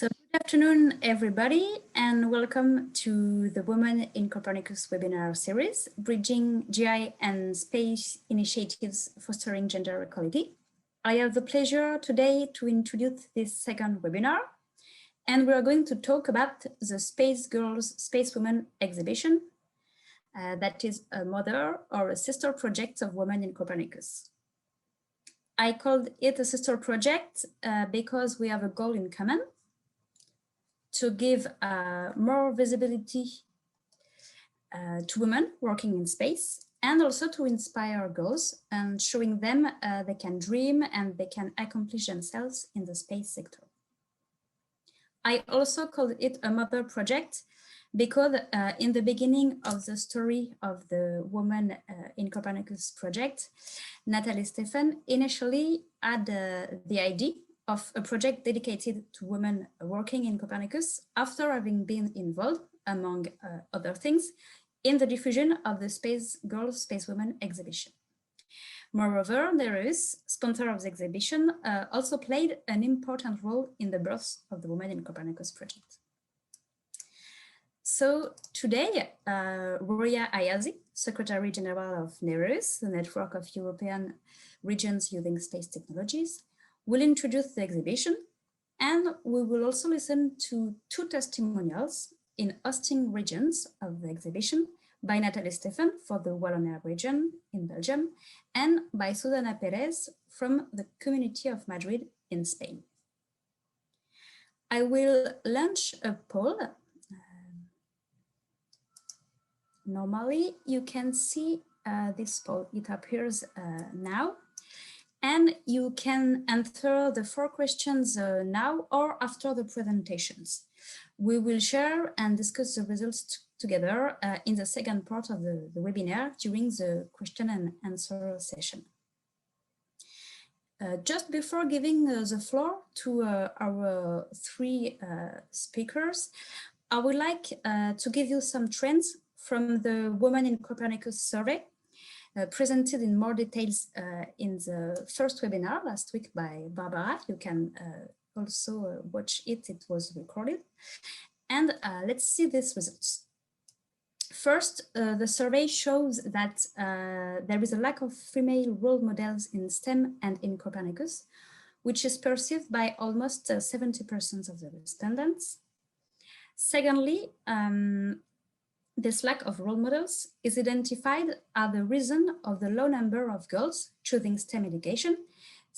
Good afternoon, everybody, and welcome to the Women in Copernicus webinar series, Bridging GI and Space Initiatives Fostering Gender Equality. I have the pleasure today to introduce this second webinar, and we are going to talk about the Space Girls, Space Women exhibition, that is a mother or a sister project of Women in Copernicus. I called it a sister project because we have a goal in common: to give more visibility to women working in space, and also to inspire girls and showing them they can dream and they can accomplish themselves in the space sector. I also called it a mother project because in the beginning of the story of the Women in Copernicus project, Natalie Stephen initially had the idea of a project dedicated to women working in Copernicus after having been involved, among other things, in the diffusion of the Space Girls, Space Women exhibition. Moreover, NEREUS, sponsor of the exhibition, also played an important role in the birth of the Women in Copernicus project. So today, Roya Ayazi, Secretary General of NEREUS, the Network of European Regions Using Space Technologies, will introduce the exhibition, and we will also listen to two testimonials in hosting regions of the exhibition by Nathalie Stephen for the Wallonia region in Belgium and by Susana Perez from the Community of Madrid in Spain. I will launch a poll. Normally, you can see this poll. It appears now. And you can answer the 4 questions now or after the presentations. We will share and discuss the results together in the second part of the webinar during the question and answer session. Just before giving the floor to our 3 speakers, I would like to give you some trends from the Women in Copernicus survey, presented in more details in the first webinar last week by Barbara. You can also watch it, it was recorded. And let's see these results. First, the survey shows that there is a lack of female role models in STEM and in Copernicus, which is perceived by almost 70% of the respondents. Secondly, this lack of role models is identified as the reason of the low number of girls choosing STEM education.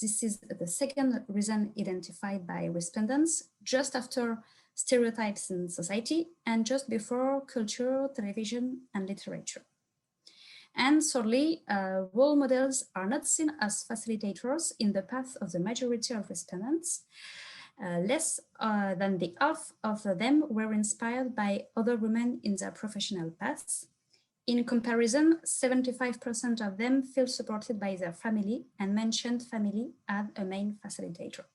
This is the second reason identified by respondents, just after stereotypes in society and just before culture, television, and literature. And thirdly, role models are not seen as facilitators in the path of the majority of respondents. Less than the half of them were inspired by other women in their professional paths. In comparison, 75% of them feel supported by their family and mentioned family as a main facilitator.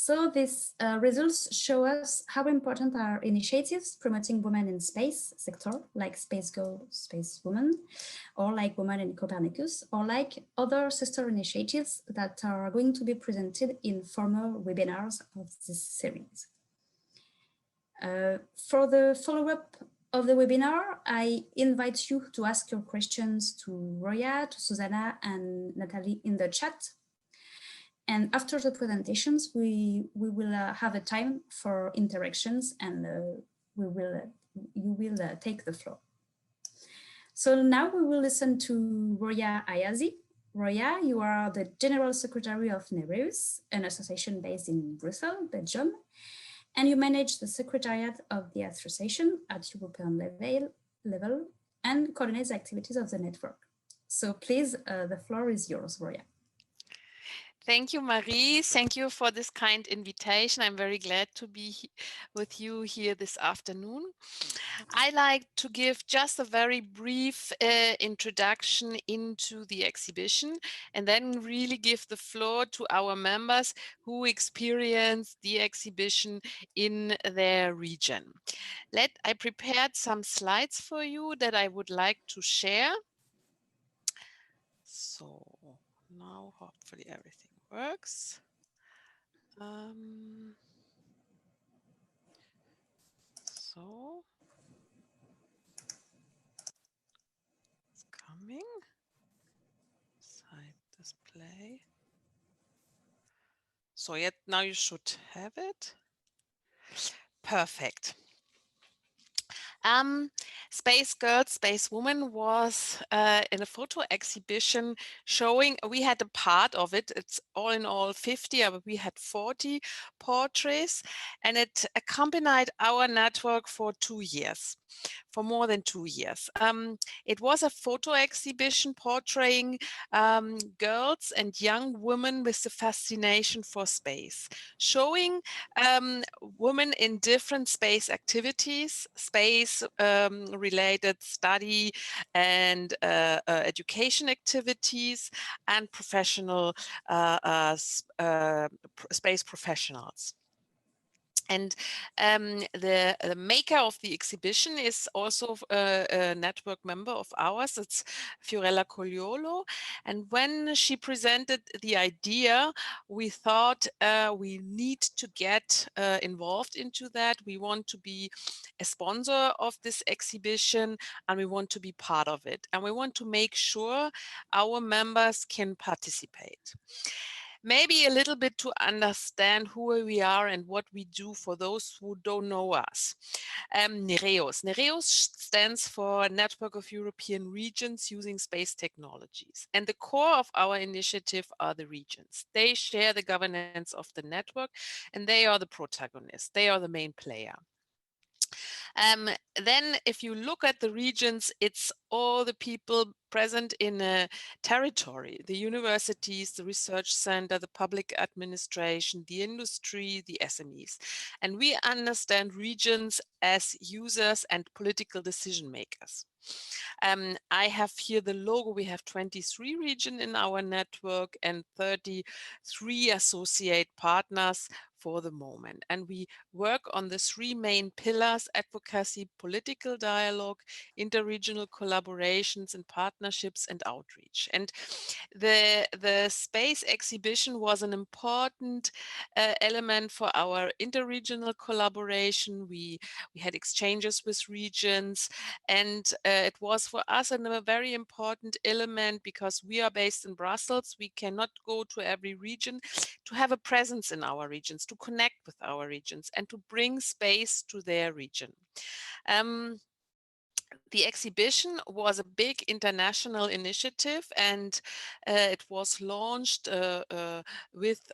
So these results show us how important are initiatives promoting women in space sector, like Space Girl, Space Woman, or like Women in Copernicus, or like other sister initiatives that are going to be presented in former webinars of this series. For the follow-up of the webinar, I invite you to ask your questions to Roya, to Susana, and Natalie in the chat. And after the presentations, we will have a time for interactions, and you will take the floor. So now we will listen to Roya Ayazi. Roya, you are the General Secretary of NEREUS, an association based in Brussels, Belgium, and you manage the Secretariat of the association at European level and coordinates the activities of the network. So please, the floor is yours, Roya. Thank you, Marie. Thank you for this kind invitation. I'm very glad to be with you here this afternoon. I like to give just a very brief introduction into the exhibition and then really give the floor to our members who experience the exhibition in their region. I prepared some slides for you that I would like to share. So now hopefully everything works. So it's coming. Side display. So yet now you should have it. Perfect. Space Girls, Space Woman was in a photo exhibition showing, we had a part of it, it's all in all 50, but we had 40 portraits, and it accompanied our network for 2 years, for more than 2 years. It was a photo exhibition portraying girls and young women with the fascination for space, showing women in different space activities, space related study and education activities, and professional space professionals. And the maker of the exhibition is also a network member of ours. It's Fiorella Cogliolo. And when she presented the idea, we thought we need to get involved into that. We want to be a sponsor of this exhibition, and we want to be part of it. And we want to make sure our members can participate. Maybe a little bit to understand who we are and what we do for those who don't know us. NEREUS. NEREUS stands for Network of European Regions Using Space Technologies. And the core of our initiative are the regions. They share the governance of the network, and they are the protagonists. They are the main player. Then if you look at the regions, it's all the people present in a territory, the universities, the research center, the public administration, the industry, the SMEs. And we understand regions as users and political decision makers. I have here the logo. We have 23 regions in our network and 33 associate partners for the moment. And we work on the 3 main pillars: advocacy, political dialogue, interregional collaborations and partnerships, and outreach. And the space exhibition was an important element for our interregional collaboration. We had exchanges with regions, and it was for us a very important element because we are based in Brussels. We cannot go to every region. To have a presence in our regions, to connect with our regions, and to bring space to their region. The exhibition was a big international initiative, and it was launched with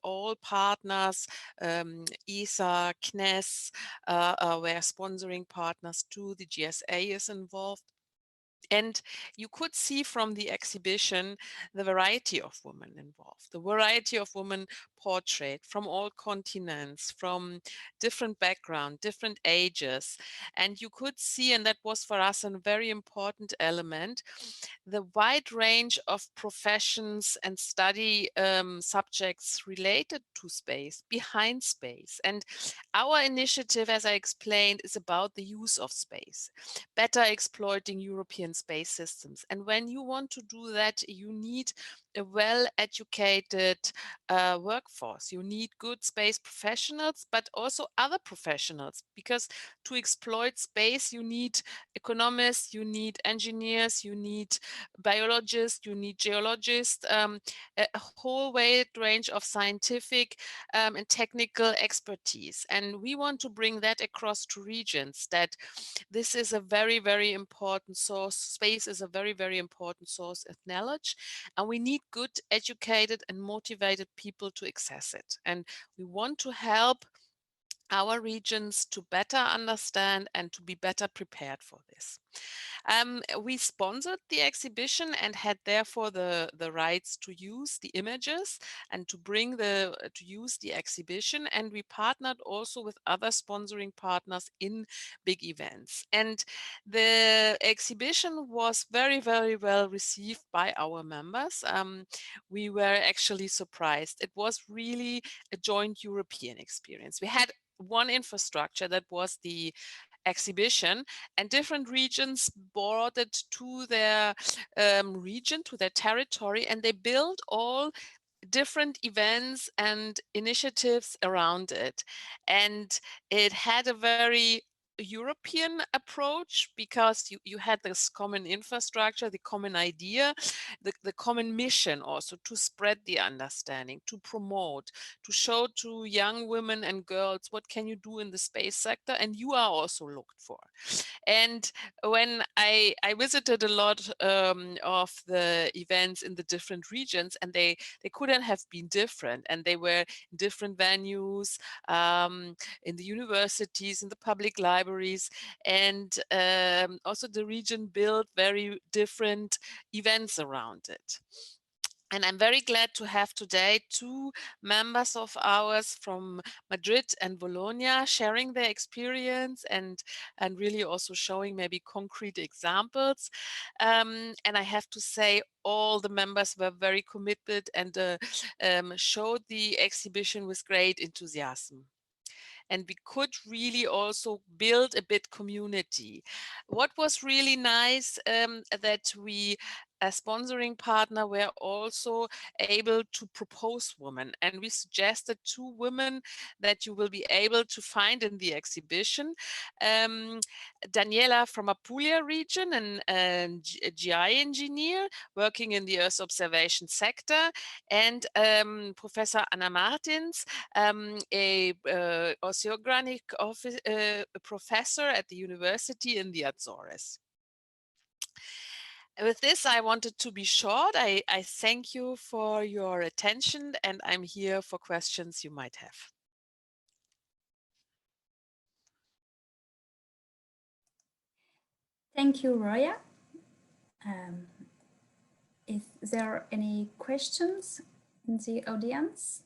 all partners. ESA, CNES were sponsoring partners too. The GSA is involved. And you could see from the exhibition the variety of women involved, the variety of women portrayed from all continents, from different background, different ages. And you could see, and that was for us a very important element, the wide range of professions and study subjects related to space, behind space. And our initiative, as I explained, is about the use of space, better exploiting European space systems. And when you want to do that, you need a well-educated workforce. You need good space professionals, but also other professionals, because to exploit space, you need economists, you need engineers, you need biologists, you need geologists, a whole wide range of scientific and technical expertise. And we want to bring that across to regions, that this is a very, very important source. Space is a very, very important source of knowledge, and we need good, educated and motivated people to access it. And we want to help our regions to better understand and to be better prepared for this. We sponsored the exhibition and had therefore the rights to use the images and to use the exhibition. And we partnered also with other sponsoring partners in big events. And the exhibition was very, very well received by our members. We were actually surprised. It was really a joint European experience. We had one infrastructure, that was the exhibition, and different regions brought it to their region, to their territory, and they built all different events and initiatives around it. And it had a very European approach, because you had this common infrastructure, the common idea, the common mission also to spread the understanding, to promote, to show to young women and girls what can you do in the space sector, and you are also looked for. And when I visited a lot of the events in the different regions, and they couldn't have been different, and they were in different venues, in the universities, in the public libraries, and also the region built very different events around it. And I'm very glad to have today two members of ours from Madrid and Bologna sharing their experience and really also showing maybe concrete examples. And I have to say, all the members were very committed and showed the exhibition with great enthusiasm. And we could really also build a bit community. What was really nice, that we, a sponsoring partner, were also able to propose women, and we suggested two women that you will be able to find in the exhibition. Daniela from Apulia region, an GI engineer working in the Earth observation sector, and Professor Anna Martins, a oceanic professor at the university in the Azores. With this, I wanted to be short. I thank you for your attention, and I'm here for questions you might have. Thank you, Roya. Is there any questions in the audience?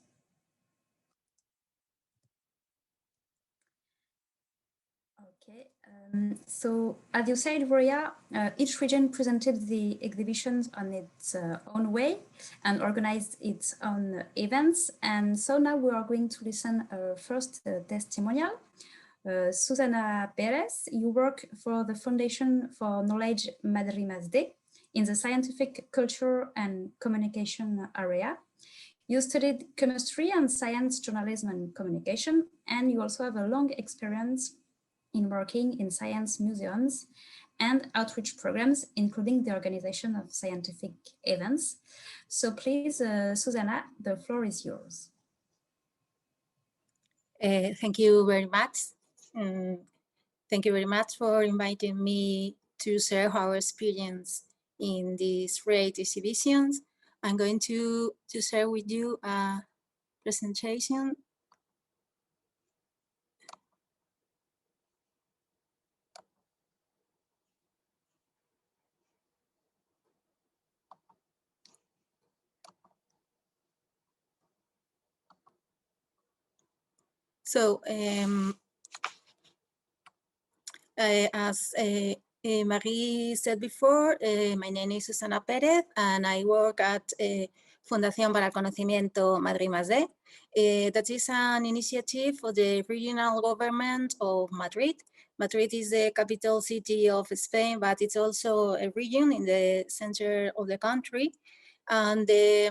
Okay, so as you said, Roya, each region presented the exhibitions on its own way and organized its own events. And so now we are going to listen first testimonial. Susana Perez, you work for the Foundation for Knowledge Madrid Mazde in the scientific, culture and communication area. You studied chemistry and science journalism and communication, and you also have a long experience in working in science museums and outreach programs, including the organization of scientific events. So please, Susana, the floor is yours. Thank you very much. Thank you very much for inviting me to share our experience in these great exhibitions. I'm going to share with you a presentation. So, as Marie said before, my name is Susana Perez, and I work at Fundación para el Conocimiento Madrid-Mazde. That is an initiative for the regional government of Madrid. Madrid is the capital city of Spain, but it's also a region in the center of the country. And the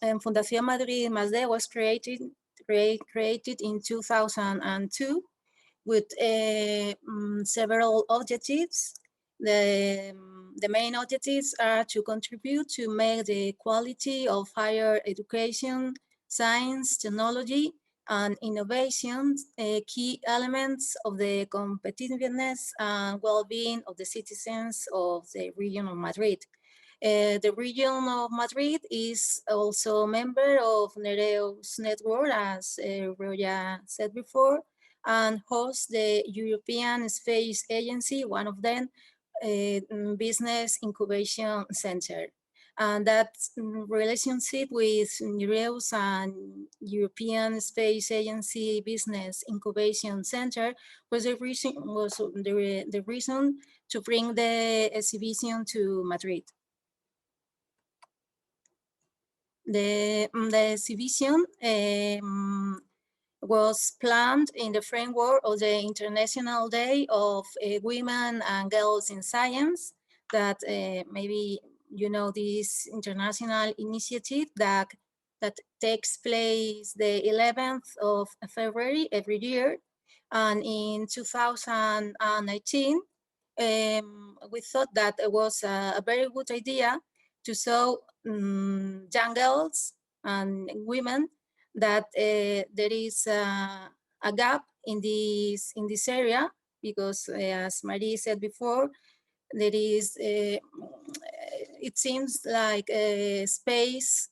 Fundación Madrid-Mazde was created in 2002 with several objectives. The main objectives are to contribute to make the quality of higher education, science, technology, and innovation key elements of the competitiveness and well-being of the citizens of the region of Madrid. The region of Madrid is also a member of NEREUS network, as Roya said before, and hosts the European Space Agency, one of them, Business Incubation Center. And that relationship with NEREUS and European Space Agency Business Incubation Center was the reason to bring the exhibition to Madrid. The exhibition was planned in the framework of the International Day of Women and Girls in Science, that maybe you know this international initiative that takes place the 11th of February every year. And in 2019, we thought that it was a very good idea to show young girls and women that there is a gap in this area, because as Marie said before, there is it seems like space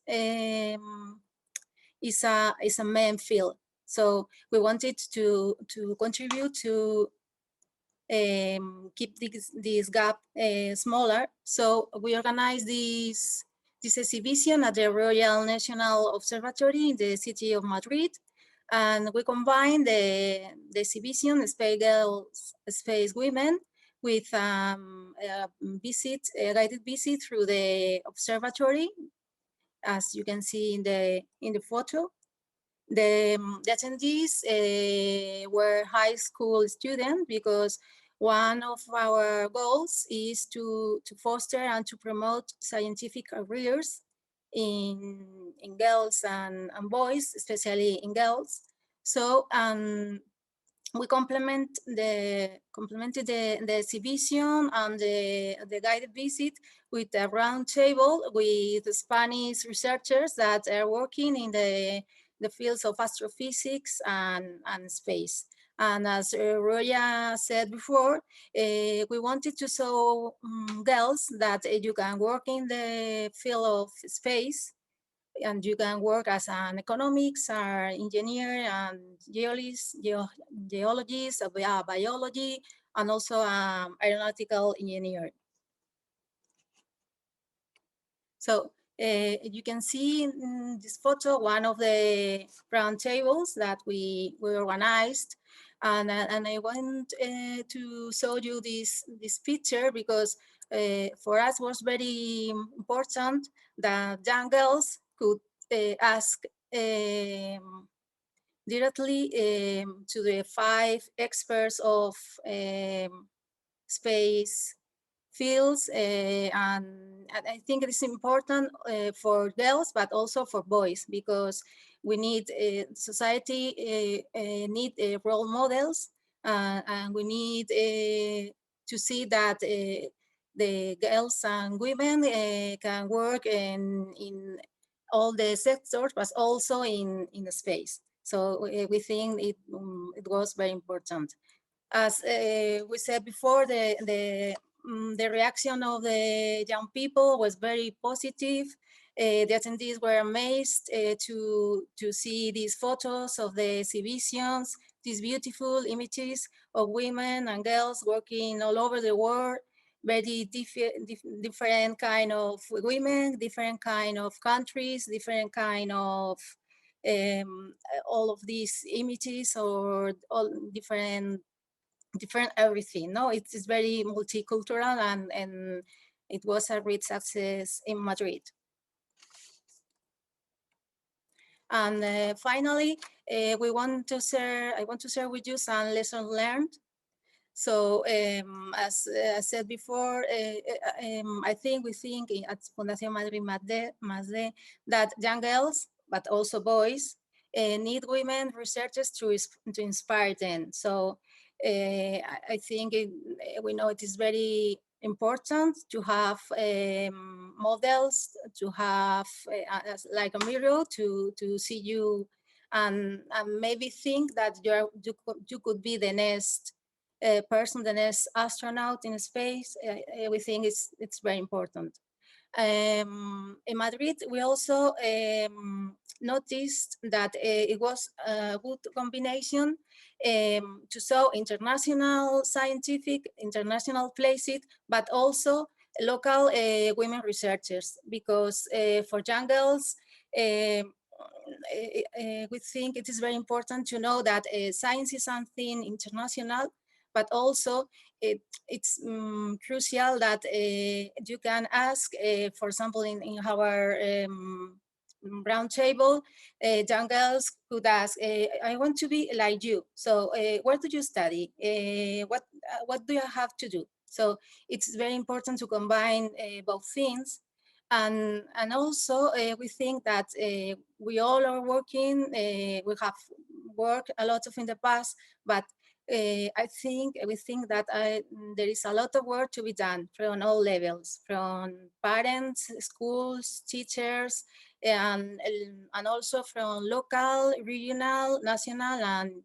is a main field. So we wanted to contribute to keep this gap smaller. So we organized this exhibition at the Royal National Observatory in the city of Madrid. And we combined the exhibition, Space Girls, Space Women, with a guided visit through the observatory, as you can see in the photo. The attendees were high school students, because one of our goals is to foster and to promote scientific careers in girls and boys, especially in girls. So we complemented the exhibition and the guided visit with a round table with Spanish researchers that are working in the fields of astrophysics and space. And as Roya said before, we wanted to show girls that you can work in the field of space, and you can work as an economics or engineer and geologist, biology, and also aeronautical engineer. So you can see in this photo one of the round tables that we organized. And I want to show you this picture, because for us was very important that young girls could ask directly to the 5 experts of space fields, and I think it is important for girls, but also for boys, because we need society need role models, and we need to see that the girls and women can work in all the sectors, but also in the space. So we think it was very important. As we said before, the reaction of the young people was very positive. The attendees were amazed to see these photos of the exhibitions, these beautiful images of women and girls working all over the world, very different kind of women, different kind of countries, different kind of all of these images, or all different everything. No, it is very multicultural, and it was a great success in Madrid. And finally, I want to share with you some lessons learned. So as I said before, we think at Fundación Madrid Más that young girls, but also boys, need women researchers to inspire them. So I think we know it is very important to have models, to have like a mirror to see you, and maybe think that you could be the next person, the next astronaut in space. We think it's very important. In Madrid, we also noticed that it was a good combination to show international scientific, international places, but also local women researchers, because for young girls, we think it is very important to know that science is something international, but also it's crucial that you can ask, for example, in our round table, young girls could ask, I want to be like you. So where do you study? What do you have to do? So it's very important to combine both things. And also we think that we all are working, we have worked a lot of in the past, but we think that there is a lot of work to be done from all levels, from parents, schools, teachers, and also from local, regional, national, and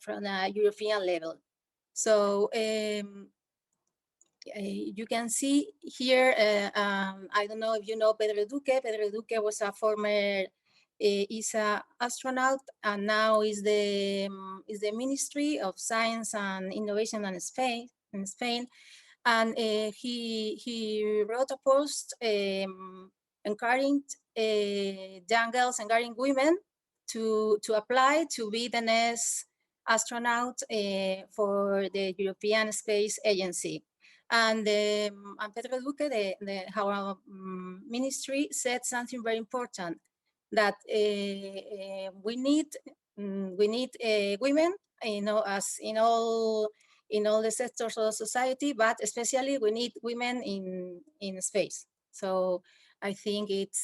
from a European level. So you can see here, I don't know if you know Pedro Duque. Pedro Duque was a former ESA astronaut, and now is the Ministry of Science and Innovation in Spain. And he wrote a post encouraging young girls, encouraging women to apply to be the next astronaut for the European Space Agency. And Pedro Duque, our ministry, said something very important, that we need women, as in all the sectors of society, but especially we need women in space. So I think it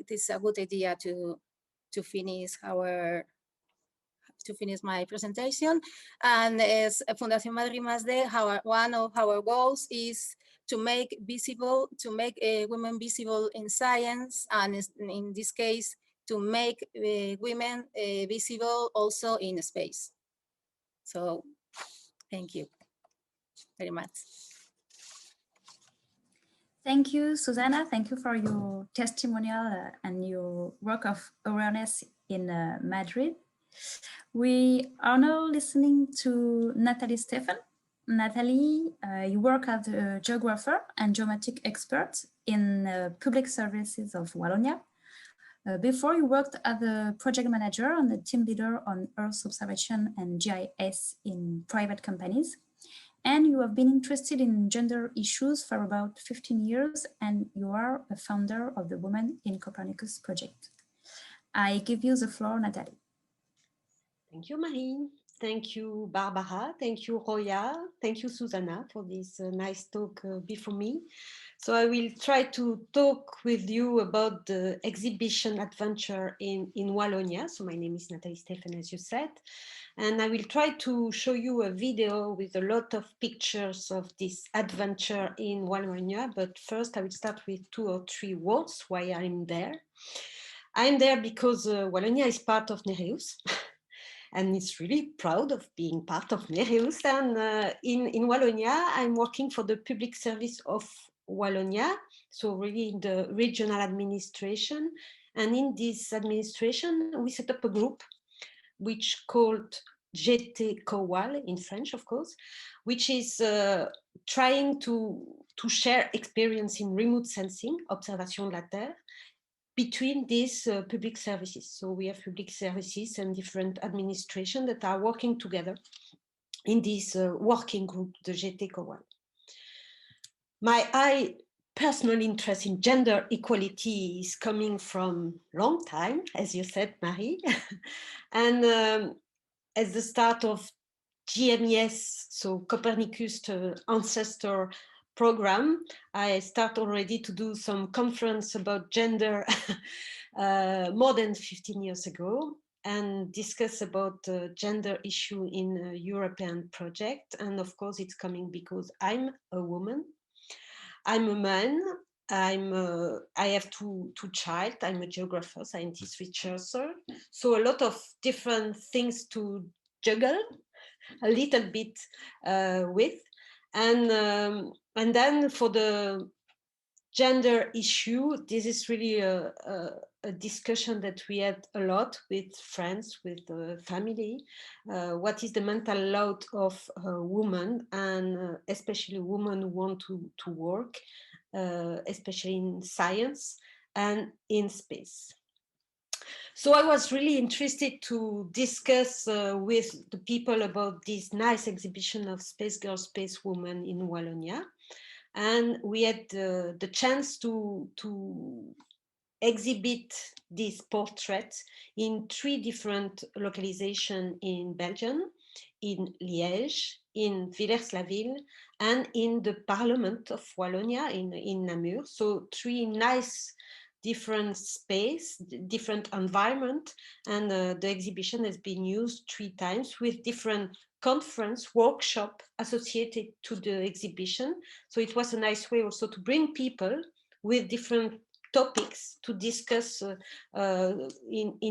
is a good idea to finish my presentation. And as Fundación Madrid Más D, one of our goals is to make women visible in science, and in this case, to make women visible also in space. So thank you very much. Thank you, Susanna. Thank you for your testimonial and your work of awareness in Madrid. We are now listening to Nathalie Stephan. Nathalie, you work as a geographer and geometric expert in public services of Wallonia. Before, you worked as a project manager and a team leader on Earth observation and GIS in private companies. And you have been interested in gender issues for about 15 years, and you are a founder of the Women in Copernicus project. I give you the floor, Nathalie. Thank you, Marie. Thank you, Barbara. Thank you, Roya. Thank you, Susanna, for this nice talk before me. So I will try to talk with you about the exhibition adventure in Wallonia. So my name is Nathalie Stephan, as you said. And I will try to show you a video with a lot of pictures of this adventure in Wallonia. But first, I will start with 2 or 3 words why I'm there. I'm there because Wallonia is part of NEREUS. And it's really proud of being part of NEREUS. And in Wallonia, I'm working for the public service of Wallonia, so really in the regional administration. And in this administration, we set up a group which called GT Cowal in French, of course, which is trying to share experience in remote sensing, observation de la Terre, between these public services. So we have public services and different administrations that are working together in this working group, the GT Cowal. My personal interest in gender equality is coming from long time, as you said, Marie. And at the start of GMES, so Copernicus ancestor program, I start already to do some conference about gender more than 15 years ago, and discuss about gender issue in a European project. And of course, it's coming because I'm a woman. I'm a man. I have two children. I'm a geographer, scientist, researcher. So a lot of different things to juggle a little bit with. And then for the gender issue, this is really a discussion that we had a lot with friends, with family. What is the mental load of a woman, and especially women who want to work, especially in science and in space. So I was really interested to discuss with the people about this nice exhibition of Space Girl, Space Woman in Wallonia. And we had the chance to exhibit these portraits in 3 different locations in Belgium, in Liège, in Villers-la-Ville, and in the Parliament of Wallonia in Namur. So 3 nice different space, different environment, and the exhibition has been used 3 times with different conference, workshop associated to the exhibition. So it was a nice way also to bring people with different topics to discuss in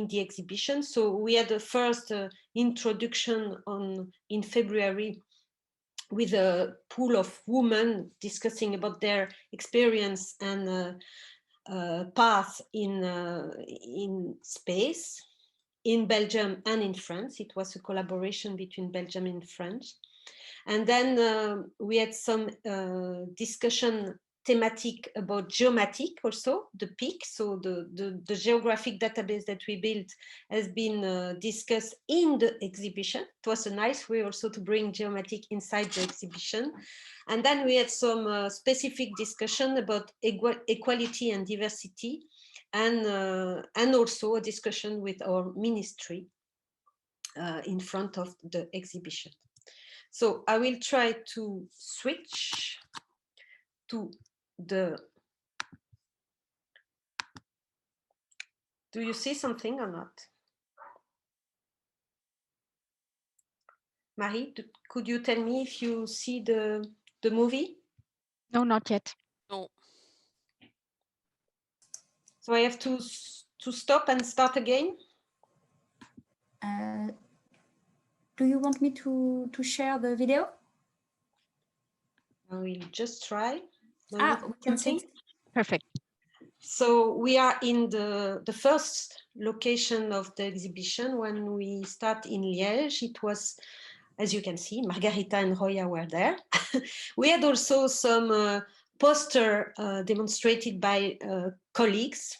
the exhibition. So we had the first introduction in February with a pool of women discussing about their experience and path in space in Belgium and in France. It was a collaboration between Belgium and France. And then we had some discussion thematic about geomatic also, the peak. So the geographic database that we built has been discussed in the exhibition. It was a nice way also to bring geomatic inside the exhibition. And then we had some specific discussion about equality and diversity, and also a discussion with our ministry in front of the exhibition. So I will try to switch to the... Do you see something or not? Marie, could you tell me if you see the movie? No, not yet. No. So I have to stop and start again? Do you want me to share the video? I will just try. We can see it. Perfect. So we are in the first location of the exhibition. When we start in Liège, it was, as you can see, Margarita and Roya were there. We had also some poster demonstrated by colleagues,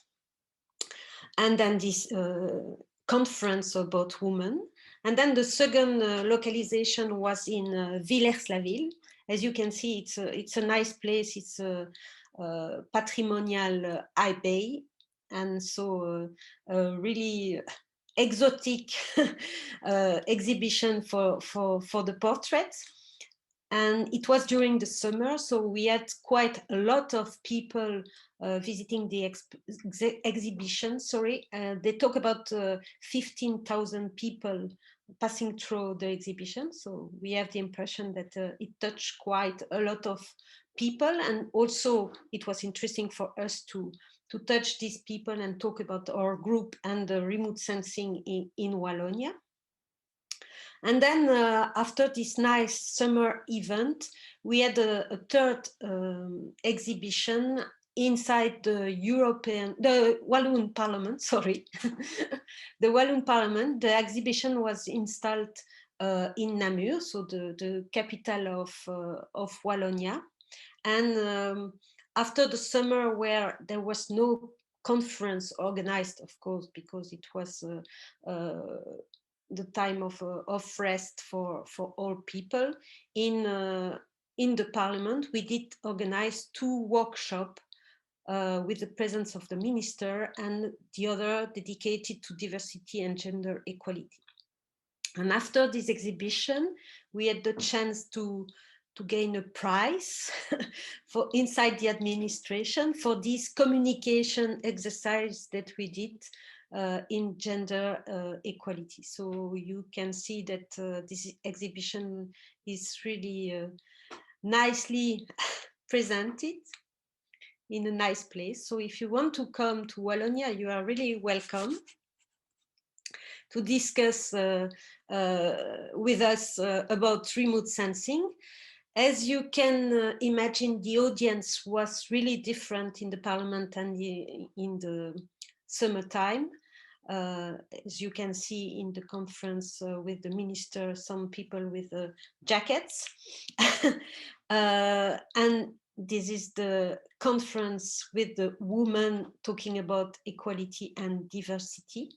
and then this conference about women. And then the second localization was in Villers-la-Ville. As you can see, it's a nice place. It's a patrimonial abbey, and so a really exotic exhibition for the portraits. And it was during the summer, so we had quite a lot of people visiting the exhibition. Sorry, they talk about 15,000 people passing through the exhibition. So we have the impression that it touched quite a lot of people, and also it was interesting for us to touch these people and talk about our group and the remote sensing in Wallonia. And then after this nice summer event, we had a third exhibition inside the Walloon Parliament, sorry. The Walloon Parliament. The exhibition was installed in Namur, so the capital of Wallonia. And after the summer, where there was no conference organized, of course, because it was the time of rest for all people in the parliament, we did organize 2 workshops with the presence of the minister, and the other dedicated to diversity and gender equality. And after this exhibition, we had the chance to gain a prize for inside the administration for this communication exercise that we did in gender equality. So you can see that this exhibition is really nicely presented in a nice place. So if you want to come to Wallonia, you are really welcome to discuss with us about remote sensing. As you can imagine, the audience was really different in the parliament and in the summertime. As you can see in the conference with the minister, some people with jackets. And this is the conference with the women talking about equality and diversity.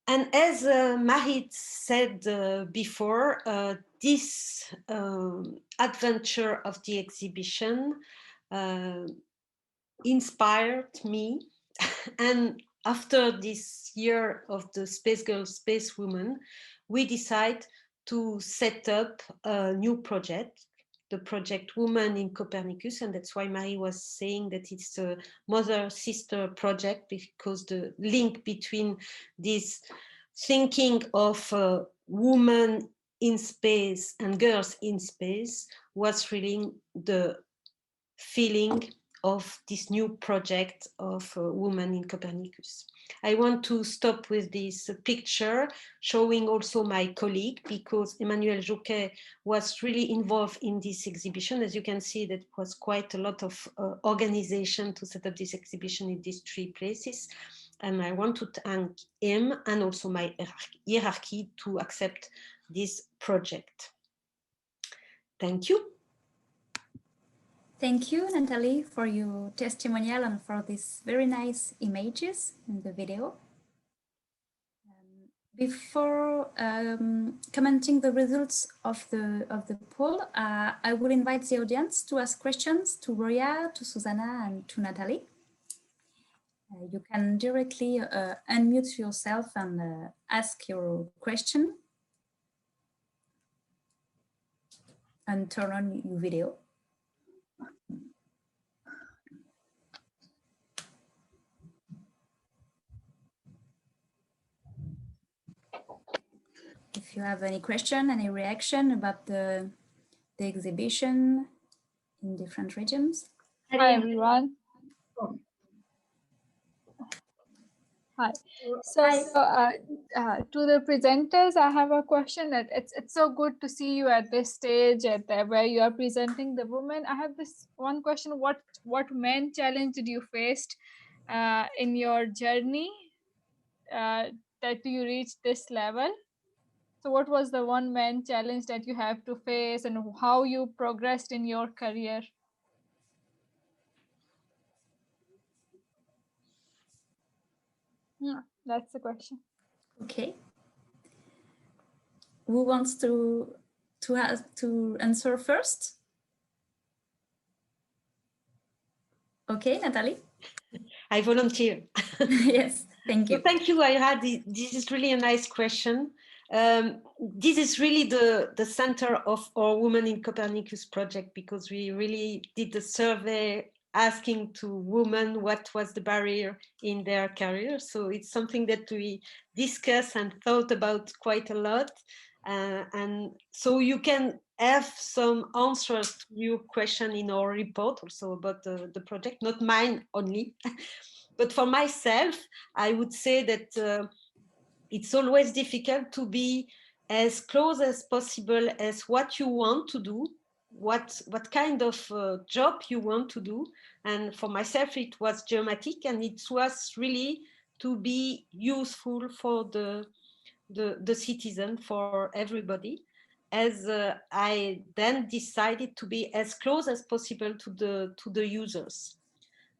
And as Marit said before, this adventure of the exhibition inspired me. And after this year of the Space Girl, Space Woman, we decided to set up a new project the project Women in Copernicus, and that's why Marie was saying that it's a mother-sister project, because the link between this thinking of women in space and girls in space was really the feeling of this new project of Women in Copernicus. I want to stop with this picture showing also my colleague, because Emmanuel Jouquet was really involved in this exhibition. As you can see, that was quite a lot of organization to set up this exhibition in these 3 places. And I want to thank him and also my hierarchy to accept this project. Thank you. Thank you, Natalie, for your testimonial and for these very nice images in the video. Before commenting the results of the poll, I will invite the audience to ask questions to Roya, to Susanna, and to Natalie. You can directly unmute yourself and ask your question and turn on your video. If you have any question, any reaction about the exhibition in different regions. Hi, everyone. Hi. So to the presenters, I have a question. That it's so good to see you at this stage where you are presenting the women. I have this one question. What main challenge did you face in your journey that you reached this level? So what was the one main challenge that you have to face, and how you progressed in your career? Yeah, that's the question. Okay. Who wants to answer first? Okay, Natalie. I volunteer. Yes, thank you. So thank you. This is really a nice question. This is really the center of our Women in Copernicus project, because we really did the survey asking to women what was the barrier in their career. So it's something that we discussed and thought about quite a lot. And so you can have some answers to your question in our report also about the project, not mine only. But for myself, I would say that it's always difficult to be as close as possible as what you want to do, what kind of job you want to do. And for myself, it was geomatic, and it was really to be useful for the citizen, for everybody. As I then decided to be as close as possible to the users.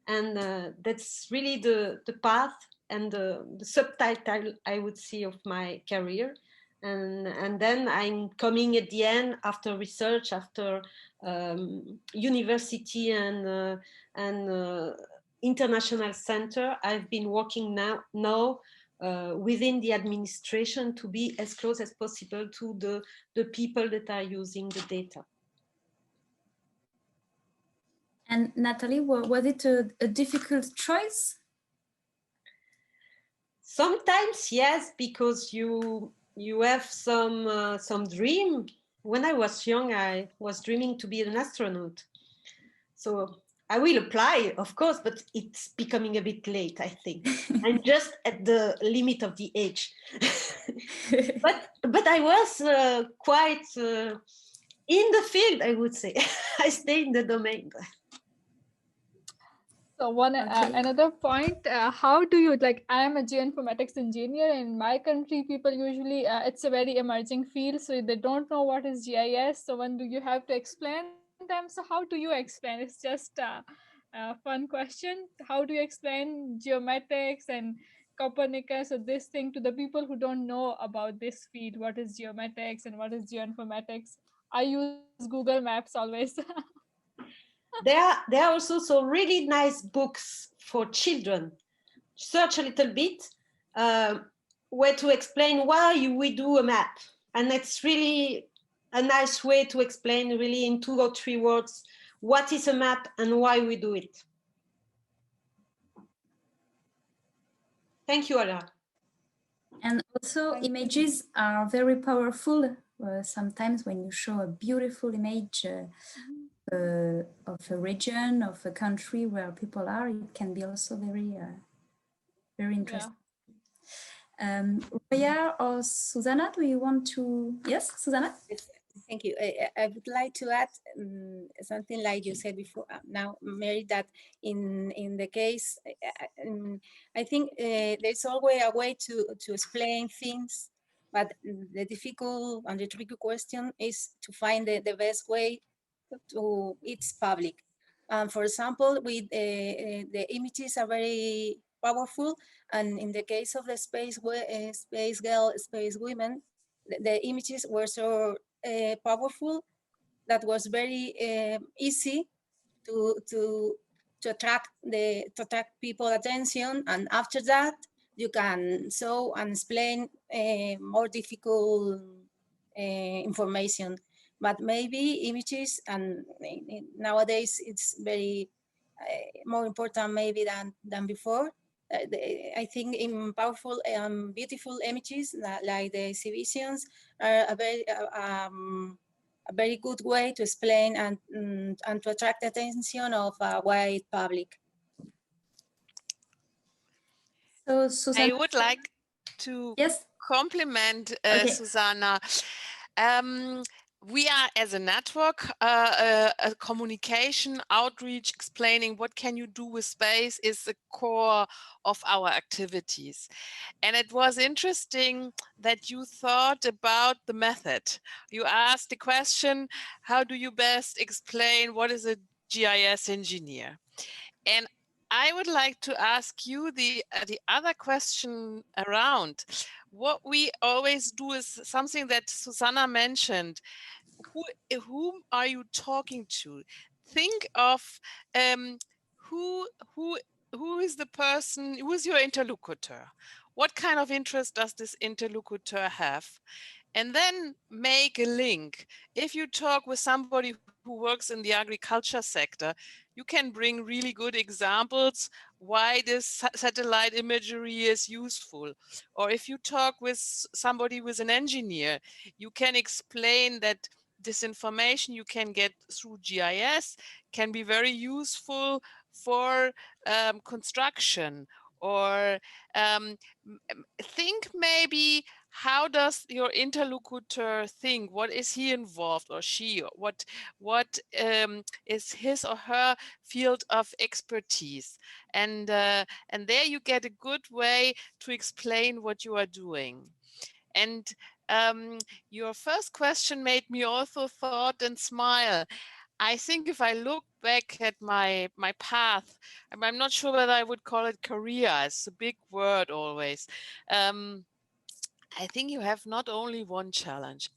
And that's really the path and the subtitle, I would say, of my career. And then I'm coming at the end, after research, after university and international center. I've been working now within the administration to be as close as possible to the people that are using the data. And Natalie, was it a difficult choice? Sometimes yes, because you have some dream. When I was young, I was dreaming to be an astronaut. So I will apply, of course, but it's becoming a bit late, I think. I'm just at the limit of the age. but I was quite in the field, I would say. I stay in the domain. So another point, how do you, like, I am a geoinformatics engineer in my country. People usually, it's a very emerging field, so they don't know what is GIS. So when do you have to explain them? So how do you explain? It's just a fun question. How do you explain geomatics and Copernicus or this thing to the people who don't know about this field? What is geomatics and what is geoinformatics? I use Google Maps always. There are also some really nice books for children. Search a little bit where to explain why we do a map. And it's really a nice way to explain really in 2 or 3 words what is a map and why we do it. Thank you, Ala. And also images are very powerful. Sometimes when you show a beautiful image of a region, of a country where people are, it can be also very interesting. Roya or Susanna, do you want to? Yes, Susanna? Yes, thank you. I would like to add something like you said before. Now, Mary, that in the case, I think there's always a way to explain things, but the difficult and the tricky question is to find the best way to it's public. For example, with the images are very powerful, and in the case of the space girl, space women, the images were so powerful that was very easy to attract people attention, and after that you can show and explain more difficult information. But maybe images, and nowadays it's very more important maybe than before. I think in powerful and beautiful images like the exhibitions are a very good way to explain and to attract the attention of a wide public. So Susanna, I would like to compliment Susanna. We are, as a network, a communication outreach explaining what can you do with space is the core of our activities. And it was interesting that you thought about the method. You asked the question, how do you best explain what is a GIS engineer? And I would like to ask you the other question around. What we always do is something that Susanna mentioned. Whom are you talking to? Think of who is the person, who is your interlocutor? What kind of interest does this interlocutor have? And then make a link. If you talk with somebody who works in the agriculture sector, you can bring really good examples why this satellite imagery is useful. Or if you talk with somebody who is an engineer, you can explain that this information you can get through GIS can be very useful for construction. Or think maybe, how does your interlocutor think? What is he involved, or she? What is his or her field of expertise? And there you get a good way to explain what you are doing. And your first question made me also thought and smile. I think if I look back at my path, I'm not sure whether I would call it career. It's a big word always. I think you have not only one challenge.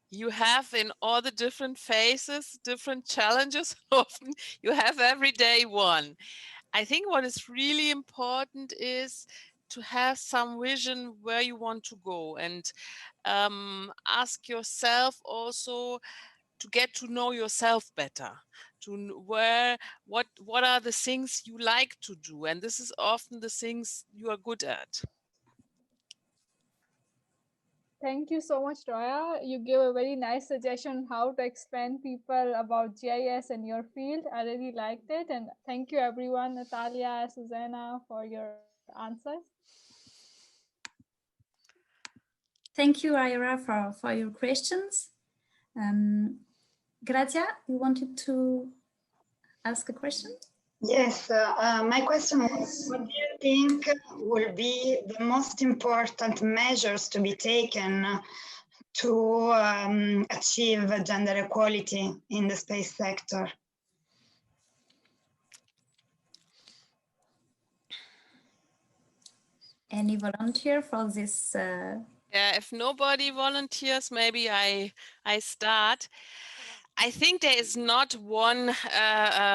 You have in all the different phases, different challenges. Often you have every day one. I think what is really important is to have some vision where you want to go, and ask yourself also to get to know yourself better, to what are the things you like to do, and this is often the things you are good at. Thank you so much, Roya. You gave a very nice suggestion how to explain people about GIS and your field. I really liked it. And thank you everyone, Natalia, Susanna, for your answers. Thank you, Ira, for your questions. Grazia, you wanted to ask a question? Yes, my question was, what do you think will be the most important measures to be taken to achieve gender equality in the space sector? Any volunteer for this? Yeah, if nobody volunteers, maybe I start. I think there is not one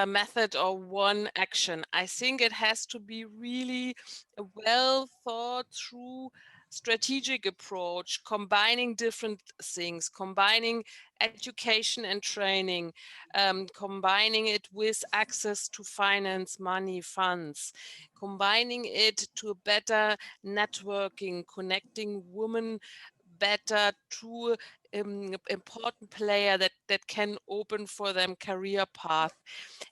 method or one action. I think it has to be really a well thought through strategic approach, combining different things, combining education and training, combining it with access to finance, money, funds, combining it to better networking, connecting women better to important player that can open for them career path,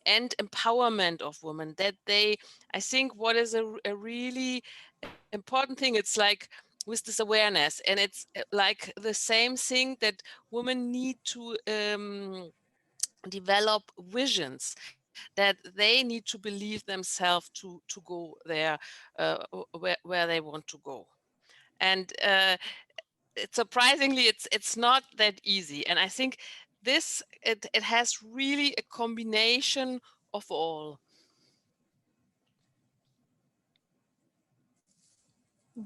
and empowerment of women, that they, I think what is a really important thing, it's like with this awareness, and it's like the same thing that women need to develop visions, that they need to believe themselves to go there where they want to go. And surprisingly, it's not that easy. And I think this, it has really a combination of all.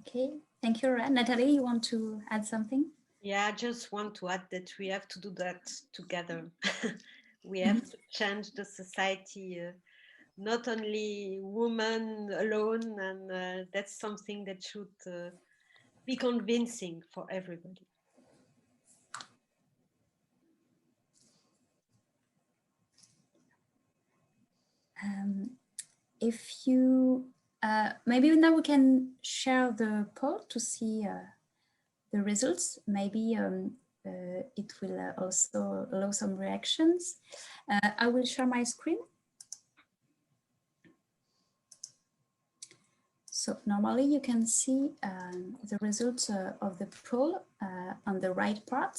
Okay, thank you, Natalie. You want to add something? Yeah, I just want to add that we have to do that together. We have to change the society, not only women alone, and that's something that should be convincing for everybody. If you, maybe now we can share the poll to see the results. Maybe it will also allow some reactions. I will share my screen. So normally you can see the results of the poll on the right part.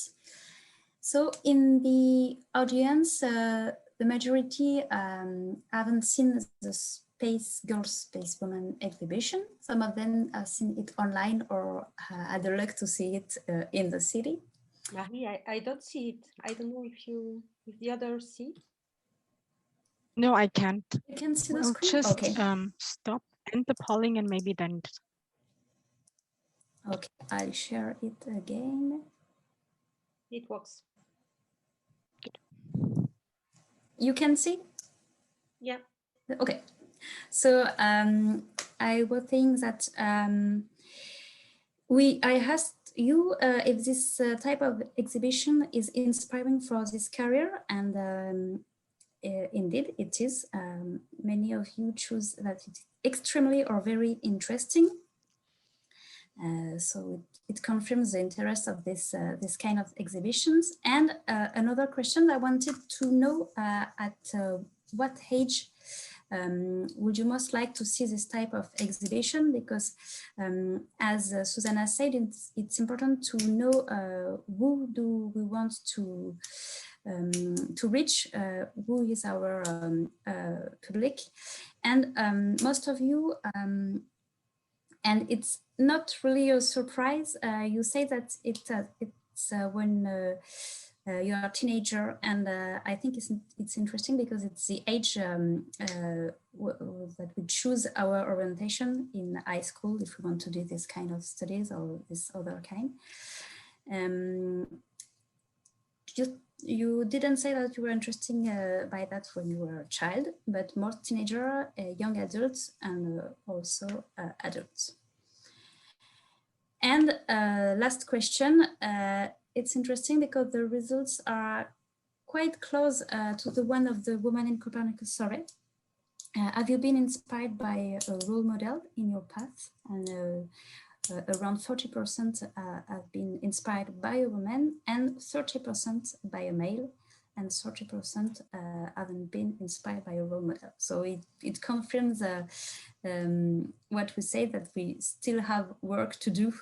So in the audience, the majority haven't seen the Space Girls, Space Women exhibition. Some of them have seen it online or had the luck to see it in the city. Marie, I don't see it. I don't know if the others see. No, I can't. You can see the We'll screen? just Okay. stop, end the polling, and maybe then. Okay, I'll share it again. It works. Good. You can see? Yeah. Okay. So I was thinking that I asked you if this type of exhibition is inspiring for this career, and indeed it is. Many of you choose that it's extremely or very interesting. So it confirms the interest of this kind of exhibitions. And another question I wanted to know, at what age would you most like to see this type of exhibition? Because as Susanna said, it's important to know who do we want to reach, who is our public. And most of you, and it's not really a surprise, you say that it's when you're a teenager, and I think it's interesting because it's the age that we choose our orientation in high school if we want to do this kind of studies or this other kind. You didn't say that you were interested by that when you were a child, but more teenager, young adults, and also adults. And last question, it's interesting because the results are quite close to the one of the woman in Copernicus survey. Have you been inspired by a role model in your path? And around 40% have been inspired by a woman, and 30% by a male, and 30% haven't been inspired by a role model. So it confirms what we say, that we still have work to do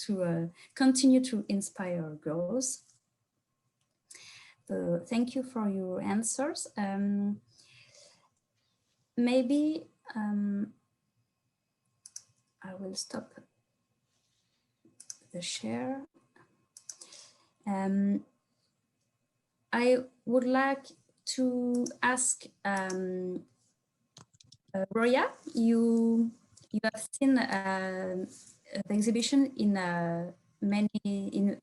to continue to inspire girls. So thank you for your answers. Maybe I will stop the share. I would like to ask Roya, you have seen the exhibition in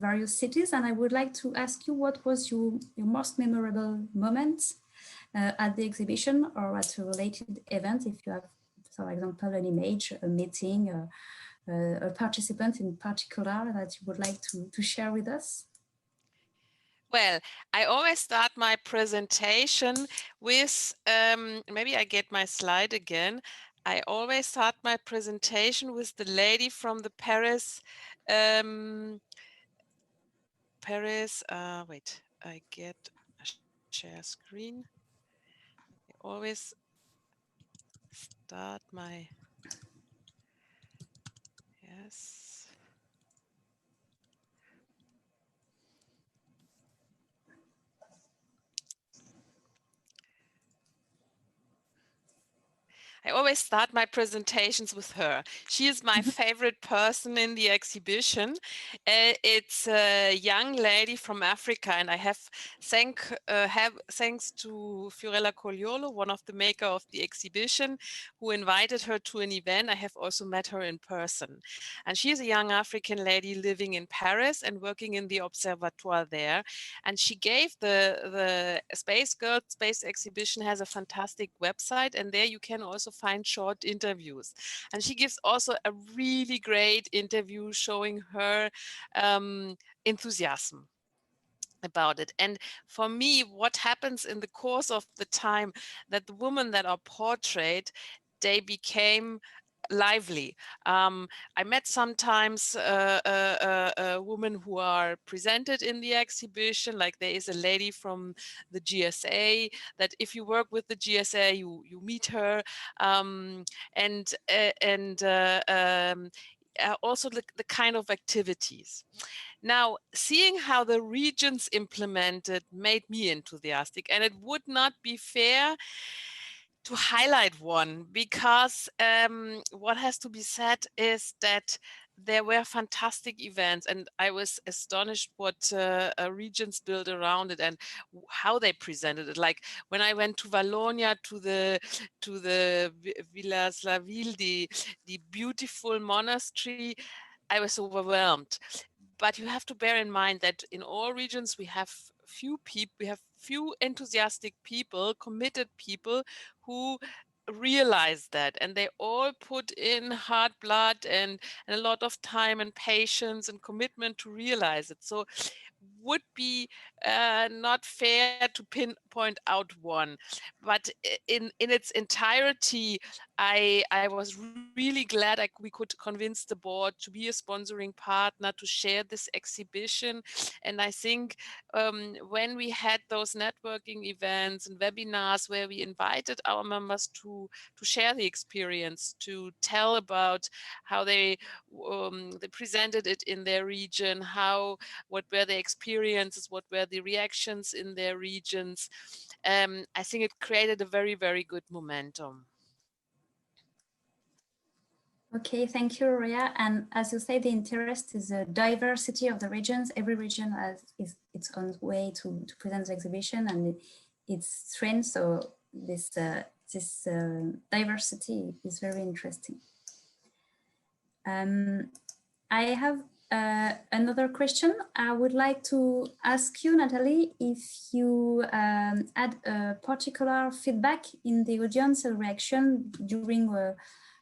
various cities, and I would like to ask you, what was your most memorable moment at the exhibition or at a related event, if you have, for example, an image, a meeting, a participant in particular that you would like to share with us? Well, I always start my presentation with, maybe I get my slide again. I always start my presentation with the lady from the Paris, wait, I get a share screen. I always start my, yes. I always start my presentations with her. She is my favorite person in the exhibition. It's a young lady from Africa, and I have thanks to Fiorella Cogliolo, one of the maker of the exhibition, who invited her to an event. I have also met her in person. And she is a young African lady living in Paris and working in the observatoire there. And she gave the Space Girl Space Exhibition has a fantastic website, and there you can also find short interviews. And she gives also a really great interview showing her enthusiasm about it. And for me, what happens in the course of the time that the women that are portrayed, they became lively. I met sometimes women who are presented in the exhibition, like there is a lady from the GSA that if you work with the GSA, you meet her, also the kind of activities. Now, seeing how the regions implemented made me enthusiastic, and it would not be fair to highlight one, because what has to be said is that there were fantastic events, and I was astonished what regions built around it and how they presented it. Like when I went to Wallonia, to the Villa Slaville, the beautiful monastery, I was overwhelmed. But you have to bear in mind that in all regions we have few enthusiastic people, committed people who realize that, and they all put in hard blood and a lot of time and patience and commitment to realize it. So would be not fair to pinpoint out one, but in its entirety, I was really glad we could convince the board to be a sponsoring partner to share this exhibition. And I think when we had those networking events and webinars where we invited our members to share the experience, to tell about how they presented it in their region, what were the experiences, what were the reactions in their regions, I think it created a very, very good momentum. Okay, thank you, Ria. And as you say, the interest is the diversity of the regions. Every region has its own way to present the exhibition and its strengths. So this diversity is very interesting. I have another question. I would like to ask you, Natalie, if you had a particular feedback in the audience reaction during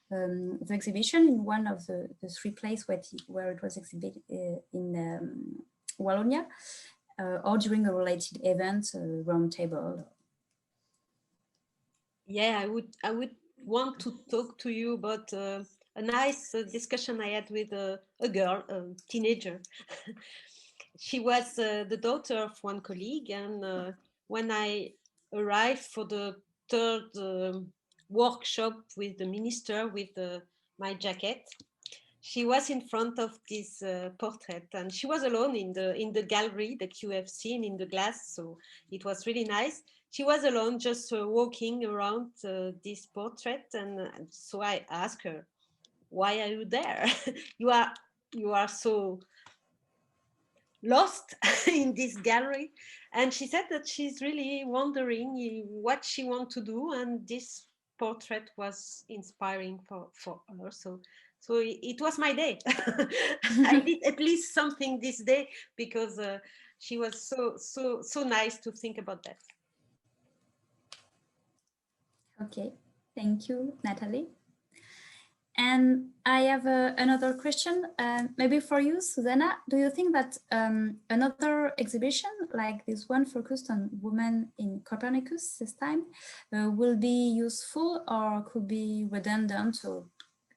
the exhibition in one of the three places where it was exhibited in Wallonia, or during a related event, roundtable. Yeah, I would want to talk to you about a nice discussion I had with a girl, a teenager. She was the daughter of one colleague, and when I arrived for the third workshop with the minister with my jacket, she was in front of this portrait, and she was alone in the gallery that you have seen in the glass. So it was really nice. She was alone, just walking around this portrait, and so I asked her, "Why are you there? you are so lost in this gallery." And she said that she's really wondering what she wants to do, and this portrait was inspiring for her. So it was my day. I did at least something this day, because she was so nice to think about that. Okay, thank you, Natalie. And I have another question, maybe for you, Susanna. Do you think that another exhibition like this one focused on women in Copernicus this time will be useful or could be redundant? Or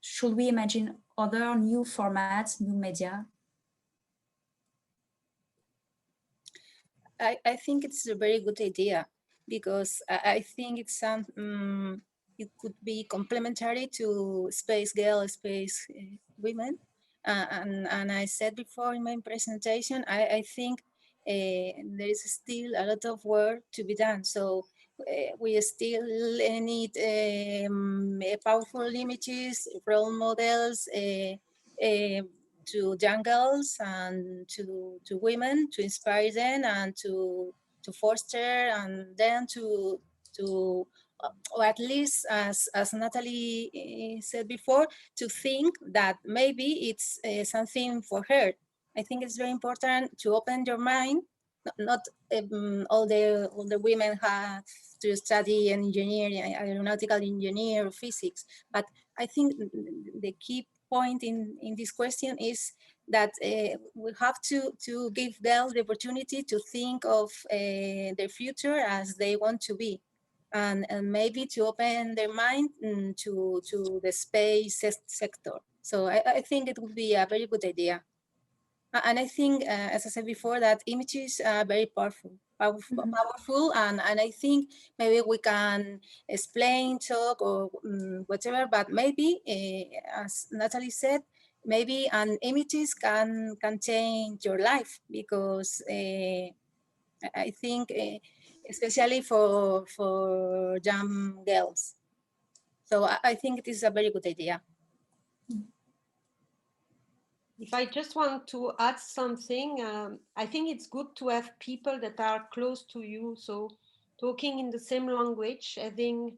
should we imagine other new formats, new media? I think it's a very good idea because I think it's some it could be complementary to Space Girl, Space Women. And I said before in my presentation, I think there is still a lot of work to be done. So we still need powerful images, role models, to young girls and to women, to inspire them and to foster and then to or at least as Natalie said before, to think that maybe it's something for her. I think it's very important to open your mind. Not all the women have to study engineering, aeronautical engineer or physics, but I think the key point in this question is that we have to give girls the opportunity to think of their future as they want to be, and maybe to open their mind to the space sector. So I think it would be a very good idea. And I think, as I said before, that images are very powerful, and I think maybe we can explain, talk, or whatever, but maybe, as Natalie said, maybe an images can change your life, because I think, especially for young girls. So I think it is a very good idea. If I just want to add something, I think it's good to have people that are close to you. So talking in the same language, having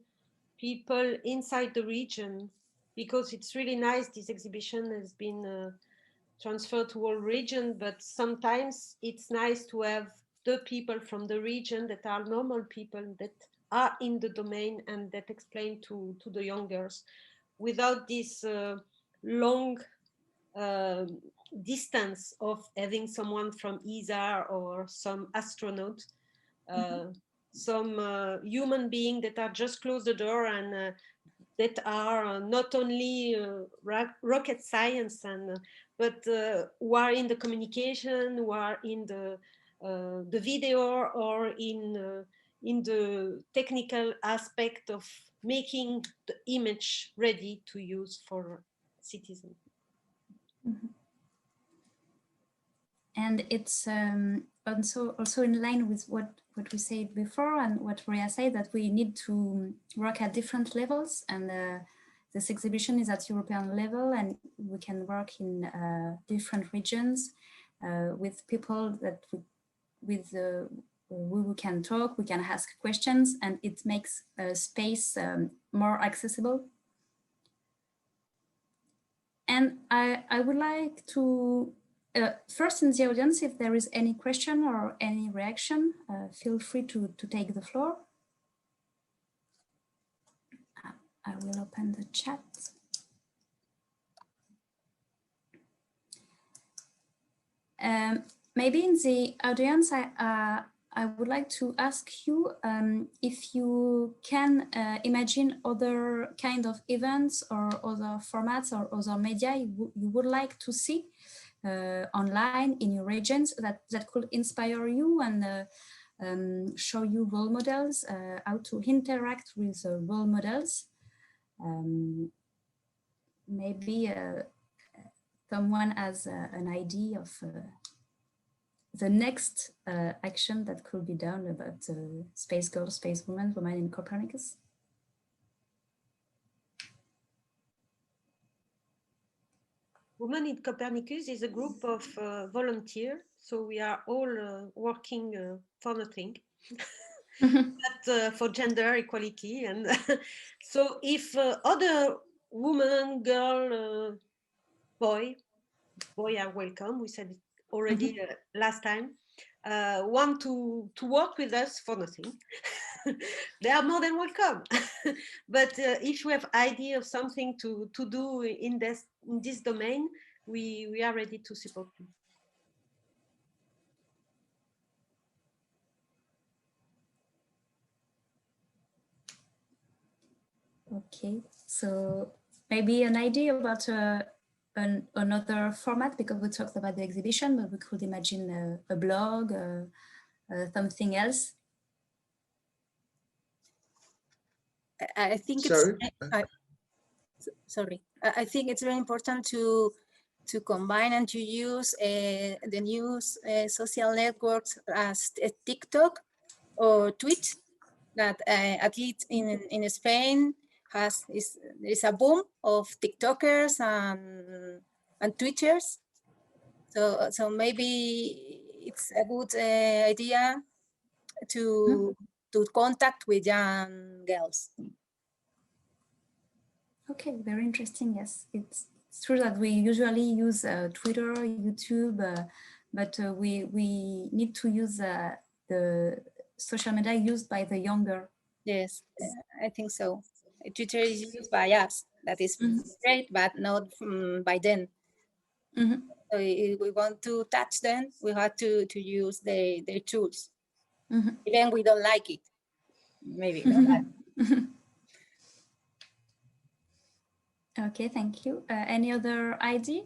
people inside the region, because it's really nice. This exhibition has been transferred to all region, but sometimes it's nice to have the people from the region that are normal people that are in the domain and that explain to the young girls without this long distance of having someone from ESA or some astronaut, some human being that are just close the door and that are not only rocket science and but who are in the communication, who are in the video or in the technical aspect of making the image ready to use for citizens. And it's also in line with what we said before and what Maria said, that we need to work at different levels, and this exhibition is at European level, and we can work in different regions with people that we can talk, we can ask questions, and it makes space more accessible. And I would like to first, in the audience, if there is any question or any reaction, feel free to take the floor. I will open the chat. Maybe in the audience, I would like to ask you if you can imagine other kind of events or other formats or other media you would like to see online in your regions that could inspire you and show you role models, how to interact with role models. Maybe someone has an idea of the next action that could be done about space girls, space women, women in Copernicus. Women in Copernicus is a group of volunteers, so we are all working for nothing, but for gender equality. And so if other woman, girl, boy are welcome, we said it already last time, want to work with us for nothing, they are more than welcome. But if you have idea of something to do in this domain, we are ready to support you. Okay, so maybe an idea about another format, because we talked about the exhibition, but we could imagine a blog, something else. I think Sorry? I think it's very important to combine and to use the new social networks as TikTok or Twitch, that at least in Spain there's a boom of TikTokers and Twitchers. So maybe it's a good idea to contact with young girls. Okay, very interesting. Yes, it's true that we usually use Twitter, YouTube, but we need to use the social media used by the younger. Yes, I think so. Twitter is used by us. That is great, but not by them. So if we want to touch them, we have to use their tools. Even we don't like it, maybe. Okay, thank you. Any other idea?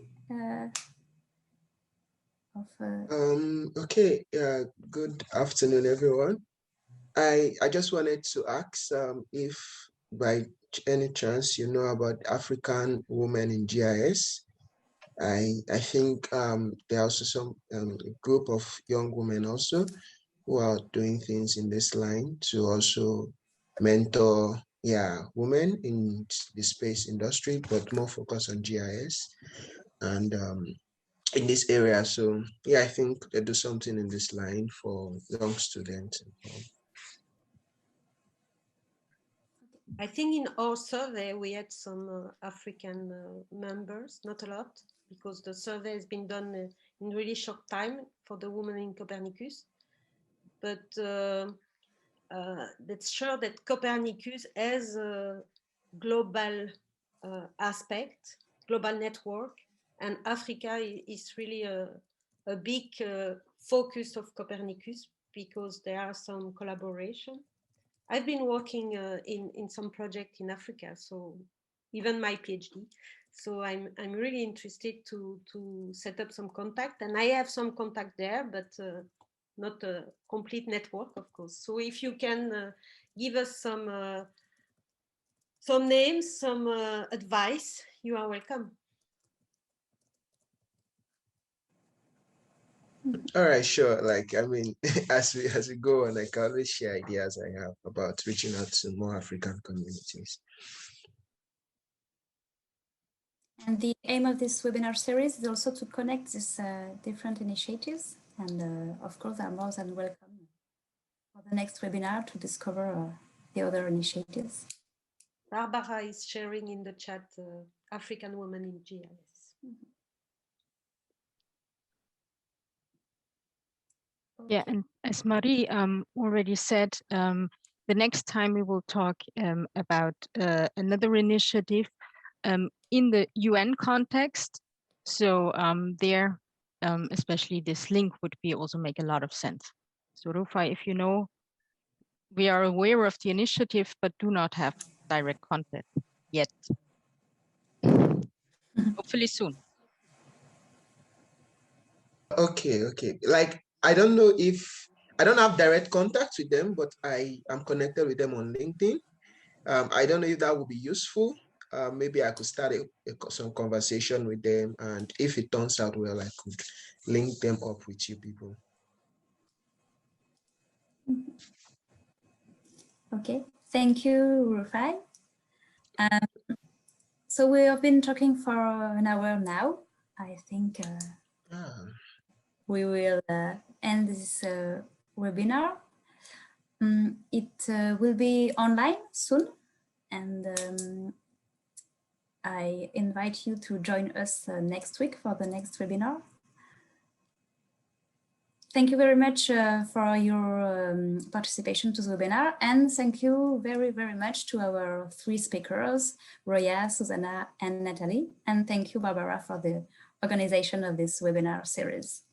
Okay, good afternoon, everyone. I just wanted to ask if by any chance you know about African women in GIS. I think there are also some group of young women also who are doing things in this line to also mentor women in the space industry, but more focus on GIS and in this area. So yeah, I think they do something in this line for young students. I think in our survey, we had some African members, not a lot, because the survey has been done in really short time for the women in Copernicus. But that's sure that Copernicus has a global aspect, global network, and Africa is really a big focus of Copernicus because there are some collaboration. I've been working in some project in Africa, so even my PhD. So I'm really interested to set up some contact, and I have some contact there, but not a complete network, of course. So if you can give us some names, some advice, you are welcome. All right, sure. Like, I mean, as we go on, I can always share ideas I have about reaching out to more African communities. And the aim of this webinar series is also to connect these different initiatives. And of course, I'm more than welcome for the next webinar to discover the other initiatives. Barbara is sharing in the chat African women in GIS. Yeah, and as Marie already said, the next time we will talk about another initiative in the UN context. So there, especially this link would be also make a lot of sense. So Rufai, if you know, we are aware of the initiative, but do not have direct contact yet. Hopefully soon. Okay. Like, I don't know if I don't have direct contact with them, but I am connected with them on LinkedIn. I don't know if that would be useful. Maybe I could start some conversation with them, and if it turns out well, I could link them up with you people. Okay, thank you, Rufai. So we have been talking for an hour now. I think we will end this webinar. It will be online soon, and I invite you to join us next week for the next webinar. Thank you very much for your participation to the webinar, and thank you very, very much to our three speakers, Roya, Susanna, and Natalie. And thank you, Barbara, for the organization of this webinar series.